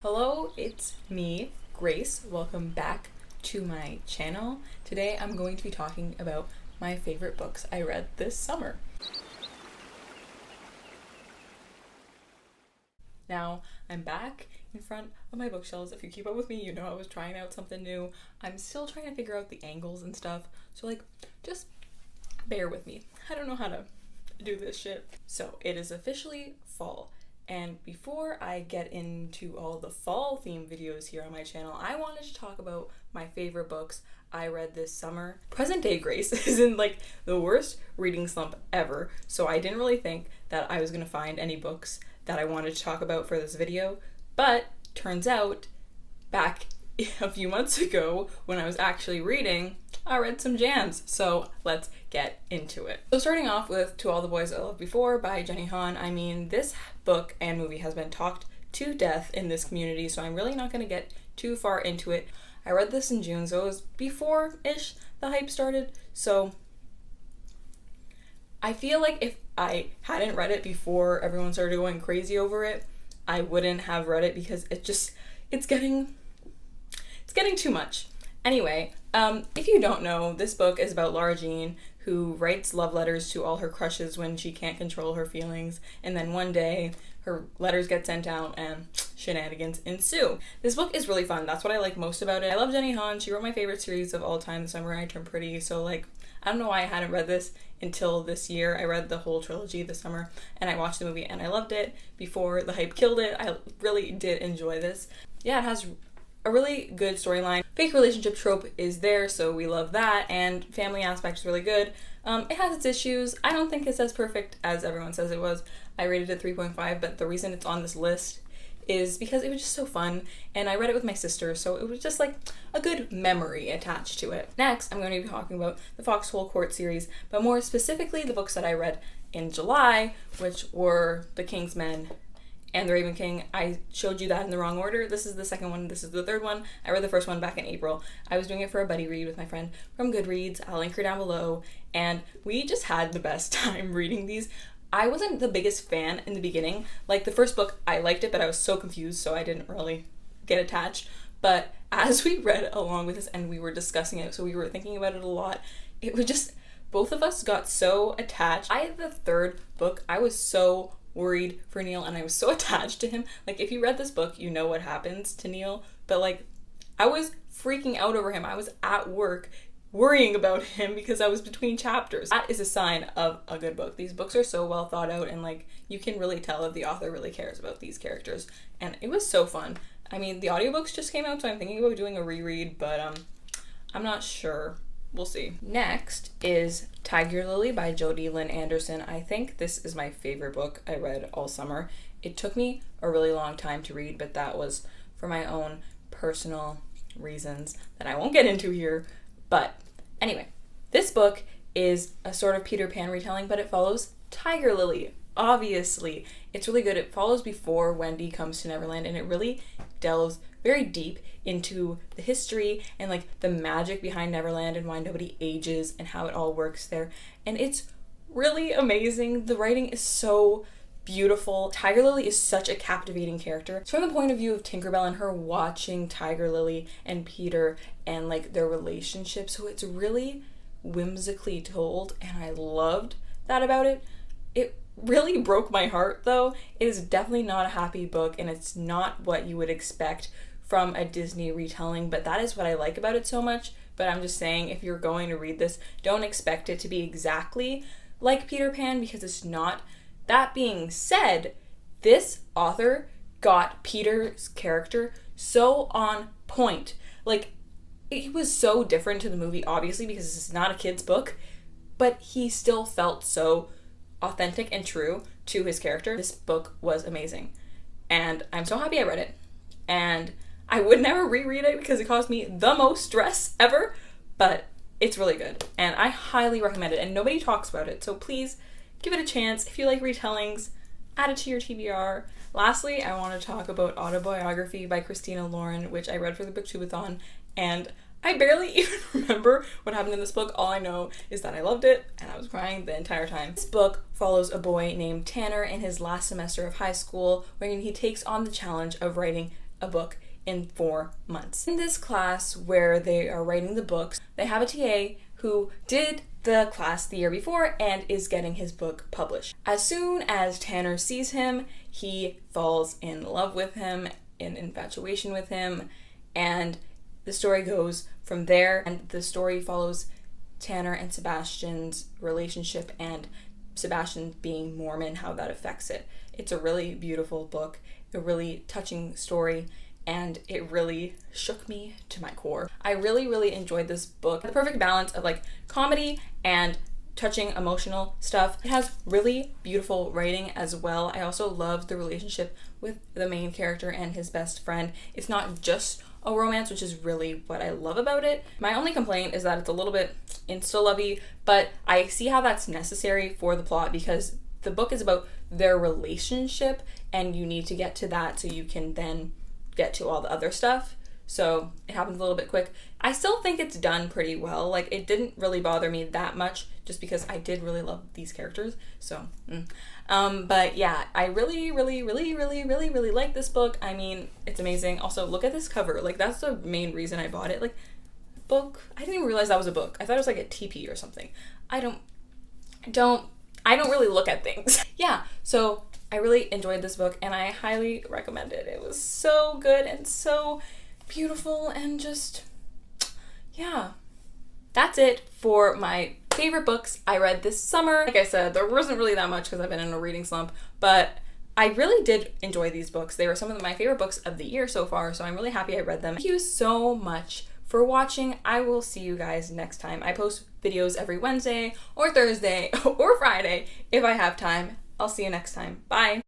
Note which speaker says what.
Speaker 1: Hello, it's me, Grace. Welcome back to my channel. Today I'm going to be talking about my favorite books I read this summer. Now, I'm back in front of my bookshelves. If you keep up with me, you know I was trying out something new. I'm still trying to figure out the angles and stuff, so just bear with me. I don't know how to do this shit. So, it is officially fall. And before I get into all the fall themed videos here on my channel, I wanted to talk about my favorite books I read this summer. Present day Grace is in the worst reading slump ever, so I didn't really think that I was gonna find any books that I wanted to talk about for this video, but turns out back a few months ago when I was actually reading, I read some jams, so let's get into it. So starting off with To All the Boys I Loved Before by Jenny Han. I mean, this book and movie has been talked to death in this community, so I'm really not going to get too far into it. I read this in June, so it was before-ish the hype started, so I feel like if I hadn't read it before everyone started going crazy over it, I wouldn't have read it because it's getting too much. Anyway, if you don't know, this book is about Laura Jean, who writes love letters to all her crushes when she can't control her feelings, and then one day her letters get sent out and shenanigans ensue. This book is really fun. That's what I like most about it. I love Jenny Han. She wrote my favorite series of all time, The Summer I Turned Pretty, so I don't know why I hadn't read this until this year. I read the whole trilogy this summer, and I watched the movie, and I loved it before the hype killed it. I really did enjoy this. Yeah, it has a really good storyline. Fake relationship trope is there, so we love that, and family aspect is really good. It has its issues. I don't think it's as perfect as everyone says it was. I rated it 3.5, but the reason it's on this list is because it was just so fun, and I read it with my sister, so it was just a good memory attached to it. Next, I'm going to be talking about the Foxhole Court series, but more specifically the books that I read in July, which were The King's Men and The Raven King. I showed you that in the wrong order. This is the second one, this is the third one. I read the first one back in April. I was doing it for a buddy read with my friend from Goodreads. I'll link her down below, and we just had the best time reading these. I wasn't the biggest fan in the beginning. The first book, I liked it, but I was so confused, so I didn't really get attached. But as we read along with this and we were discussing it, so we were thinking about it a lot, it was just, both of us got so attached. By the third book, I was so worried for Neil, and I was so attached to him. If you read this book, you know what happens to Neil, but I was freaking out over him. I was at work worrying about him because I was between chapters. That is a sign of a good book. These books are so well thought out, and you can really tell if the author really cares about these characters, and it was so fun. I mean, the audiobooks just came out, so I'm thinking about doing a reread, but I'm not sure. We'll see. Next is Tiger Lily by Jodi Lynn Anderson. I think this is my favorite book I read all summer. It took me a really long time to read, but that was for my own personal reasons that I won't get into here. But anyway, this book is a sort of Peter Pan retelling, but it follows Tiger Lily. Obviously, it's really good. It follows before Wendy comes to Neverland, and it really delves very deep into the history and the magic behind Neverland and why nobody ages and how it all works there. And it's really amazing. The writing is so beautiful. Tiger Lily is such a captivating character. It's from the point of view of Tinkerbell and her watching Tiger Lily and Peter and their relationship. So it's really whimsically told, and I loved that about it. It really broke my heart though. It is definitely not a happy book, and it's not what you would expect from a Disney retelling, but that is what I like about it so much. But I'm just saying, if you're going to read this, don't expect it to be exactly like Peter Pan, because it's not. That being said, this author got Peter's character so on point. It was so different to the movie, obviously, because this is not a kid's book, but he still felt so authentic and true to his character. This book was amazing, and I'm so happy I read it. And I would never reread it because it caused me the most stress ever, but it's really good, and I highly recommend it, and nobody talks about it, so please give it a chance. If you like retellings, add it to your TBR. Lastly, I want to talk about Autobiography by Christina Lauren, which I read for the Booktubeathon, and I barely even remember what happened in this book. All I know is that I loved it and I was crying the entire time. This book follows a boy named Tanner in his last semester of high school, where he takes on the challenge of writing a book in 4 months. In this class where they are writing the books, they have a TA who did the class the year before and is getting his book published. As soon as Tanner sees him, he falls in love with him, in infatuation with him, and the story goes from there, and the story follows Tanner and Sebastian's relationship and Sebastian being Mormon, how that affects it. It's a really beautiful book, a really touching story, and it really shook me to my core. I really, really enjoyed this book. The perfect balance of like comedy and touching emotional stuff. It has really beautiful writing as well. I also love the relationship with the main character and his best friend. It's not just a romance, which is really what I love about it. My only complaint is that it's a little bit insta-lovey, but I see how that's necessary for the plot because the book is about their relationship and you need to get to that so you can then get to all the other stuff. So it happens a little bit quick. I still think it's done pretty well. Like, it didn't really bother me that much just because I did really love these characters. So, but yeah, I really, really, really, really, really, really like this book. I mean, it's amazing. Also, look at this cover. Like, that's the main reason I bought it. Like, book. I didn't even realize that was a book. I thought it was like a TP or something. I don't really look at things. Yeah, so I really enjoyed this book and I highly recommend it. It was so good and so beautiful and just, yeah. That's it for my favorite books I read this summer. Like I said, there wasn't really that much because I've been in a reading slump, but I really did enjoy these books. They were some of my favorite books of the year so far, so I'm really happy I read them. Thank you so much for watching. I will see you guys next time. I post videos every Wednesday or Thursday or Friday if I have time. I'll see you next time. Bye.